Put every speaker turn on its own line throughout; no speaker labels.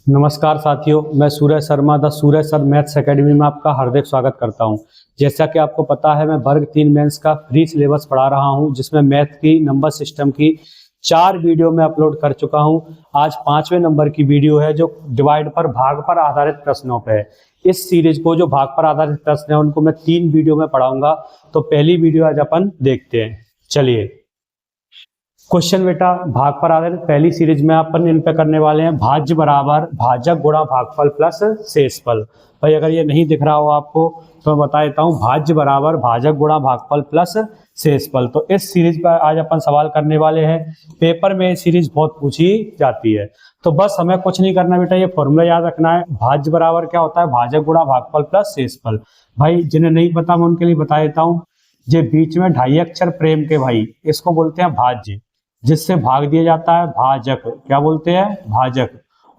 नमस्कार साथियों, मैं Suraj Sharma the Suraj sir maths academy में आपका हार्दिक स्वागत करता हूं। जैसा कि आपको पता है, मैं वर्ग 3 मेंस का फ्री सिलेबस पढ़ा रहा हूं, जिसमें मैथ की नंबर सिस्टम की 4 वीडियो में अपलोड कर चुका हूं। आज 5वें नंबर की वीडियो है, जो डिवाइड पर भाग पर आधारित प्रश्नों पे है। इस सीरीज को जो भाग पर आधारित प्रश्न है उनको मैं 3 वीडियो में पढ़ाऊंगा। तो पहली वीडियो आज अपन देखते हैं। चलिए, क्वेश्चन बेटा भाग पर आधारित पहली सीरीज में अपन इन पे करने वाले हैं भाज्य बराबर भाजक गुणा भागफल प्लस शेषफल। भाई अगर ये नहीं दिख रहा हो आपको तो मैं बता देता हूँ, भाज्य बराबर भाजक गुणा भागफल प्लस शेषफल। तो इस सीरीज पर आज अपन सवाल करने वाले हैं। पेपर में सीरीज बहुत पूछी जाती है, तो बस हमें कुछ नहीं करना बेटा, ये फॉर्मूला याद रखना है। भाज्य बराबर क्या होता है? भाजक गुणा भागफल प्लस शेषफल। भाई जिन्हें नहीं पता मैं उनके लिए बता देता हूँ। ये बीच में 2.5 अक्षर प्रेम के, भाई इसको बोलते हैं भाज्य, जिससे भाग दिया जाता है भाजक। क्या बोलते हैं? भाजक।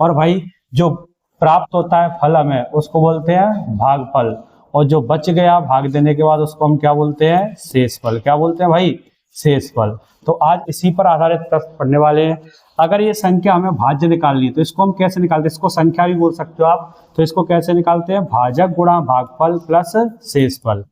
और भाई जो प्राप्त होता है फल हमें, उसको बोलते हैं भागफल। और जो बच गया भाग देने के बाद, उसको हम क्या बोलते हैं? शेषफल। क्या बोलते हैं भाई? शेषफल। तो आज इसी पर आधारित प्रश्न पढ़ने वाले हैं। अगर ये संख्या हमें भाज्य निकालनी है तो इसको हम कैसे निकालते हैं? इसको संख्या भी बोल सकते हो आप। तो इसको कैसे निकालते हैं? भाजक गुणा भागफल प्लस शेषफल।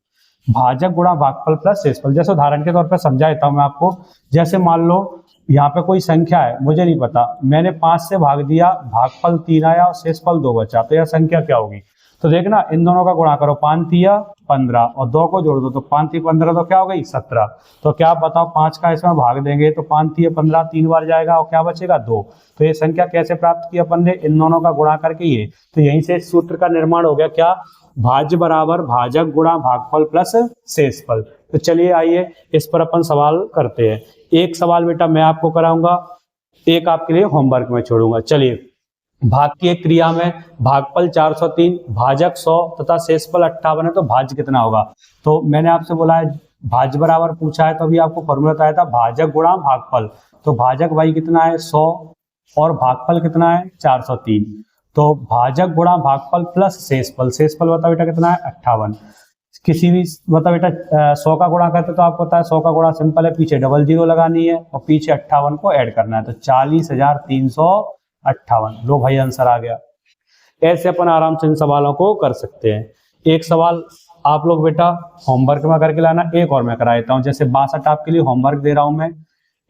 भाजक गुणा भागफल प्लस शेषफल। जैसे उदाहरण के तौर पर समझा देता हूं मैं आपको। जैसे मान लो यहाँ पे कोई संख्या है, मुझे नहीं पता, मैंने 5 से भाग दिया, भागफल 3 आया और शेषफल 2 बचा, तो यह संख्या क्या होगी? तो देखना, इन दोनों का गुणा करो, 5 तिया 15 और 2 को जोड़ दो तो 5 तिया 15, तो क्या हो गई? 17। तो क्या बताओ, 5 का इसमें भाग देंगे तो 5 तिया 15 3 बार जाएगा और क्या बचेगा? 2। तो ये संख्या कैसे प्राप्त की अपन ने? इन दोनों का गुणा करके ये। तो यहीं से सूत्र का निर्माण हो गया, क्या? भाज्य बराबर भाजक गुणा भागफल प्लस शेषफल। तो चलिए आइए इस पर अपन सवाल करते हैं। एक सवाल बेटा मैं आपको कराऊंगा, एक आपके लिए होमवर्क में छोड़ूंगा। चलिए, भाग की एक क्रिया में भागफल 403, भाजक 100 तथा शेषफल 58 है, तो भाज्य कितना होगा? तो मैंने आपसे बोला है भाज्य बराबर पूछा है, तो अभी आपको फॉर्मूला बताया था भाजक गुणा भागफल। तो भाजक भाई कितना है? 100 और भागफल कितना है? 403। तो भाजक गुणा भागफल प्लस शेषफल। शेषफल बता बेटा कितना है? 58। किसी भी बता बेटा 100 का गुणा करते तो आपको पता है 100 का गुणा सिंपल है, पीछे डबल जीरो लगानी है और पीछे 58 को ऐड करना है, तो 40,358। लो भाई आंसर आ गया। ऐसे अपन आराम से इन सवालों को कर सकते हैं। एक सवाल आप लोग बेटा होमवर्क में करके लाना, एक और मैं करा देता हूँ। जैसे 62 आपके लिए होमवर्क दे रहा हूं मैं,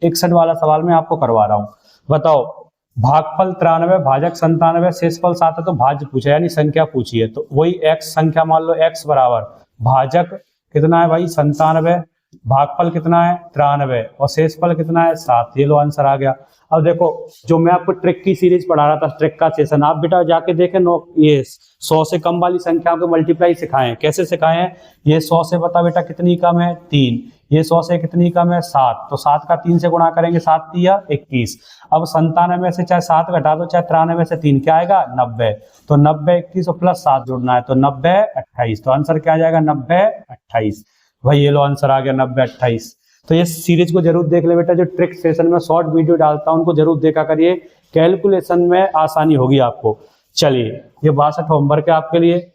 61 वाला सवाल मैं आपको करवा रहा हूँ। बताओ, भागफल 93, भाजक 97, शेषफल 7 है, तो भाज्य पूछा यानी संख्या पूछी है। तो वही x संख्या मान लो, x बराबर भाजक कितना है भाई? 97, भागफल कितना है? 93 और शेषफल कितना है? 7। ये लो आंसर आ गया। अब देखो, जो मैं आपको ट्रिक की सीरीज पढ़ा रहा था, ट्रिक का सेशन, आप बेटा जाके देखें। ये 100 से कम वाली संख्याओं को मल्टीप्लाई सिखाएं। कैसे सिखाएं हैं? ये 100 से बता बेटा कितनी कम है? 3। ये 100 से कितनी कम है? 7। तो 7 का 3 से गुणा करेंगे, 7 तिया 21। अब 97 में से चाहे 7 घटा दो, चाहे 93 में से 3, क्या आएगा? 90। तो 90 21 और प्लस 7 जोड़ना है, तो 90 28। तो आंसर क्या आ जाएगा? 90 28। भाई ये लो आंसर आ गया, 90 28। तो ये सीरीज को जरूर देख ले बेटा। जो ट्रिक सेशन में शॉर्ट वीडियो डालता हूं उनको जरूर देखा करिए, कैलकुलेशन में आसानी होगी आपको। चलिए, ये 62 होमवर्क है आपके लिए।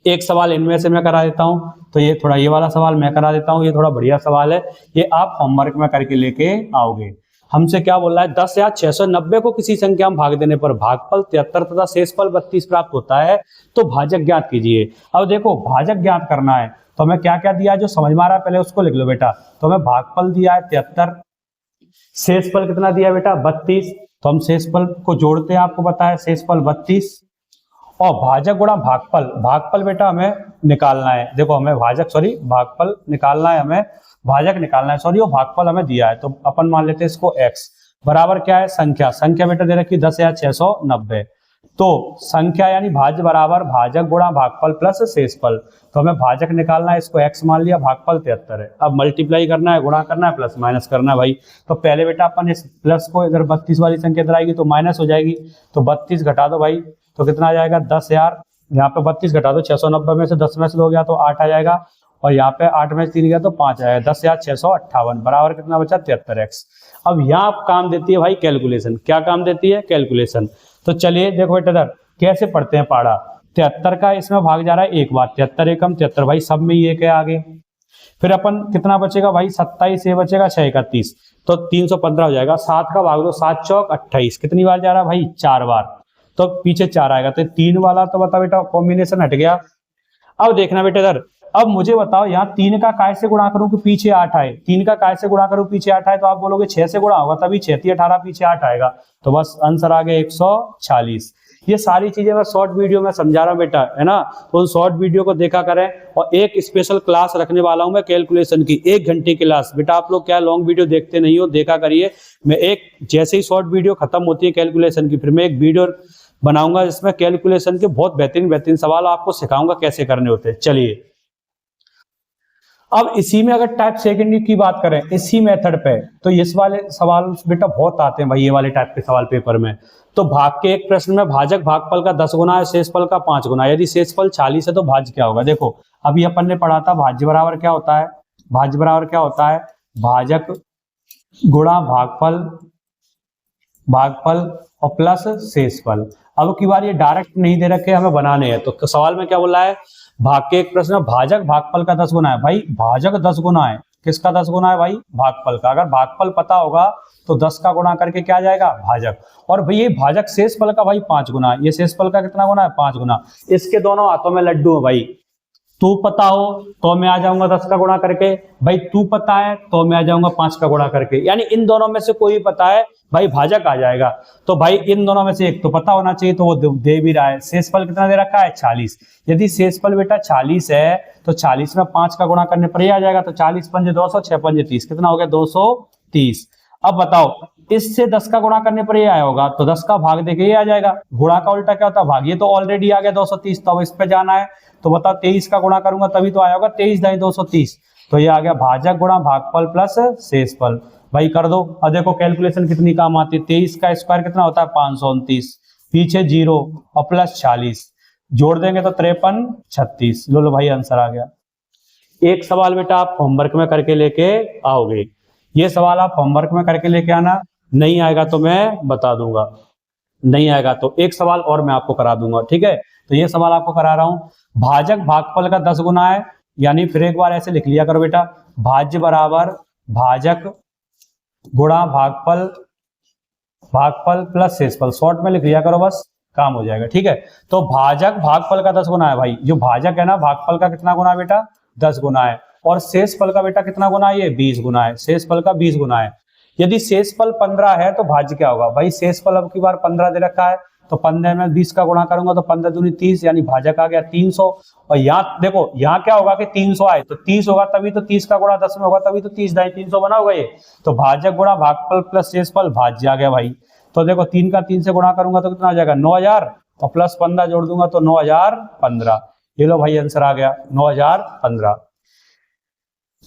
एक सवाल इनमें से मैं करा देता हूं, तो ये थोड़ा, ये वाला सवाल मैं करा देता हूं, ये थोड़ा बढ़िया सवाल है, ये आप होमवर्क में करके लेके आओगे। हमसे क्या बोल रहा है? 10,690 को किसी संख्या में भाग देने पर भागफल 73 तथा शेषफल 32 प्राप्त होता है, तो भाजक ज्ञात कीजिए। अब देखो, भाजक ज्ञात करना है तो हमें क्या क्या दिया है? जो समझ में आ रहा है पहले उसको लिख लो बेटा। तो हमें भागफल दिया है 73, शेषफल कितना दिया बेटा? 32। तो हम शेषफल को जोड़ते हैं, आपको पता है शेषफल 32 और भाजक गुणा भागफल। भागफल बेटा हमें निकालना है, देखो हमें भागफल निकालना है, हमें भाजक निकालना है, और भागफल हमें दिया है। तो अपन मान लेते हैं इसको x बराबर क्या है? संख्या बेटा दे रखी 10,690। तो संख्या यानी भाज्य बराबर भाजक गुणा भागफल प्लस शेषफल। तो हमें भाजक निकालना है, इसको x मान लिया, भागफल 73 है। अब मल्टीप्लाई करना है, गुणा करना है, प्लस माइनस करना है भाई। तो पहले बेटा अपन इस प्लस को इधर 32 वाली संख्या इधर आएगी तो माइनस हो जाएगी, तो 32 घटा दो भाई, तो कितना आ जाएगा? 10,000। यहाँ पे 32 घटा दो, 690 में से 10 में से 2 गया तो 8 आ जाएगा, और यहाँ पे 8 में से 3 गया तो 5 आएगा। 10,658 बराबर कितना बचा? 73x। अब यहाँ काम देती है भाई कैलकुलेशन। क्या काम देती है? कैलकुलेशन। तो चलिए देखो बेटा, इधर कैसे पढ़ते हैं पाड़ा। 73 का इसमें भाग जा रहा है एक बार, 73 एकम 73 भाई, सब में ये क्या आगे। फिर अपन कितना बचेगा भाई? 27, ये बचेगा 6 31, तो 315 हो जाएगा। 7 का भाग दो, 7 चौक 28, कितनी बार जा रहा है भाई? 4 बार। तो पीछे 4 आएगा, तो 3 वाला तो बता बेटा कॉम्बिनेशन हट गया। अब देखना बेटा इधर, अब मुझे बताओ यहाँ 3 का काय से गुणा करूं कि पीछे 8 आए, 3 का काय से गुणा करूं पीछे 8 आए, तो आप बोलोगे 6 से गुणा होगा तभी 6 3 18 पीछे 8 आएगा, तो बस आंसर आ गया 146। ये सारी चीजें मैं शॉर्ट वीडियो में समझा रहा हूं बेटा, है ना, तो उन शॉर्ट वीडियो को देखा करें। और एक स्पेशल क्लास रखने वाला हूं मैं कैलकुलेशन की, 1 घंटे की क्लास। बेटा आप लोग क्या लॉन्ग वीडियो देखते नहीं हो, देखा करिए। मैं एक जैसे ही शॉर्ट वीडियो खत्म होती है कैलकुलेशन की, फिर मैं एक वीडियो बनाऊंगा जिसमें कैलकुलेशन के बहुत बेहतरीन सवाल आपको सिखाऊंगा कैसे करने होते हैं। चलिए अब इसी में अगर टाइप सेकंड की बात करें इसी मेथड पे, तो इस वाले सवाल बेटा बहुत आते हैं भाई, ये वाले टाइप के सवाल पेपर में। तो भाग के एक प्रश्न में भाजक भागफल का 10 गुना है, शेषफल का 5 गुना। यदि शेषफल 40 है तो भाज्य क्या होगा। देखो अभी अपन ने पढ़ा था भाज्य बराबर क्या होता है, भाज्य बराबर क्या होता है, भाजक गुणा भागफल, भागफल और प्लस शेषफल। अब की बार ये डायरेक्ट नहीं दे रखे, हमें बनाने हैं। तो सवाल में क्या बोला है, भाग के एक प्रश्न भाजक भागफल का 10 गुना है। भाई भाजक 10 गुना है, किसका 10 गुना है भाई, भागफल का। अगर भागफल पता होगा तो 10 का गुणा करके क्या आ जाएगा, भाजक। और भाई ये भाजक शेषफल का भाई 5 गुना है, ये शेषफल का कितना गुना है, 5 गुना। इसके दोनों हाथों में लड्डू है भाई, तू पता हो तो मैं आ जाऊंगा 10 का गुणा करके, भाई तू पता है तो मैं आ जाऊंगा 5 का गुणा करके, यानी इन दोनों में से कोई पता है भाई भाजक आ जाएगा। तो भाई इन दोनों में से एक तो पता होना चाहिए, तो वो दे भी रहा है। शेषफल कितना दे रखा है, 40। यदि शेषफल बेटा 40 है तो 40 में 5 का गुणा करने पर ही आ जाएगा, तो 40 पंजे 200, 6 पंजे 30, कितना हो गया 230। अब बताओ इससे 10 का गुणा करने पर ये आया होगा, तो 10 का भाग देके ये आ जाएगा। गुणा का उल्टा क्या होता है, भाग। ये तो ऑलरेडी आ गया 230, तो अब इस पे जाना है, तो बताओ 23 का गुणा करूंगा तभी तो आया होगा, 23 दाई 230, तो ये आ गया भाजक गुणा भागफल प्लस शेषफल। भाई कर दो। अब देखो कैलकुलेशन कितनी काम आती है, 23 का स्क्वायर कितना होता है 529, पीछे 0 और प्लस 40 जोड़ देंगे तो 53 36। लो भाई आंसर आ गया। एक सवाल बेटा आप होमवर्क में करके लेके आओगे, ये सवाल आप होमवर्क में करके लेके आना, नहीं आएगा तो मैं बता दूंगा, नहीं आएगा तो एक सवाल और मैं आपको करा दूंगा, ठीक है। तो ये सवाल आपको करा रहा हूं, भाजक भागफल का 10 गुना है, यानी फिर एक बार ऐसे लिख लिया करो बेटा, भाज्य बराबर भाजक गुणा भागफल, भागफल प्लस शेषफल। शॉर्ट में लिख लिया करो बस, काम हो जाएगा, ठीक है। तो भाजक भागफल का 10 गुना है भाई, जो भाजक है ना भागफल का कितना गुना है बेटा, 10 गुना है। और शेषफल का बेटा कितना गुना है, ये 20 गुना है, शेषफल का 20 गुना है। यदि शेषफल 15 है तो भाज्य क्या होगा भाई, शेषफल अब की बार 15 दे रखा है, तो 15 में 20 का गुणा करूंगा तो 15 दूनी 30, यानी भाजक आ गया 300। और यहाँ देखो यहाँ क्या होगा कि 300 आए तो 30 होगा तभी तो 30 का गुणा 10 में होगा तभी तो 30 दाई 300 बना होगा ये। तो भाजक गुणा भागफल प्लस शेषफल भाज्य आ गया भाई। तो देखो 3 का 3 से गुणा करूंगा तो कितना आ जाएगा 9000, और प्लस 15 जोड़ दूंगा तो 9015। ये लो भाई आंसर आ गया 9015।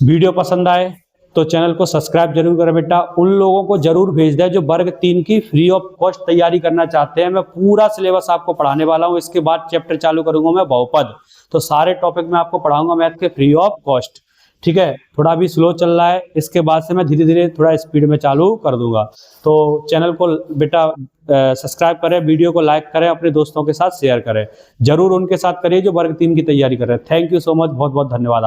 वीडियो पसंद आए तो चैनल को सब्सक्राइब जरूर करें बेटा। उन लोगों को जरूर भेज दें जो वर्ग 3 की फ्री ऑफ कॉस्ट तैयारी करना चाहते हैं। मैं पूरा सिलेबस आपको पढ़ाने वाला हूं, इसके बाद चैप्टर चालू करूंगा मैं बहुपद, तो सारे टॉपिक में आपको पढ़ाऊंगा मैथ के फ्री ऑफ कॉस्ट, ठीक है। थोड़ा अभी स्लो चल रहा है, इसके बाद से मैं धीरे धीरे थोड़ा स्पीड में चालू कर दूंगा। तो चैनल को बेटा सब्सक्राइब करें, वीडियो को लाइक करें, अपने दोस्तों के साथ शेयर करें, जरूर उनके साथ करिए जो वर्ग 3 की तैयारी कर रहे हैं। थैंक यू सो मच, बहुत बहुत धन्यवाद।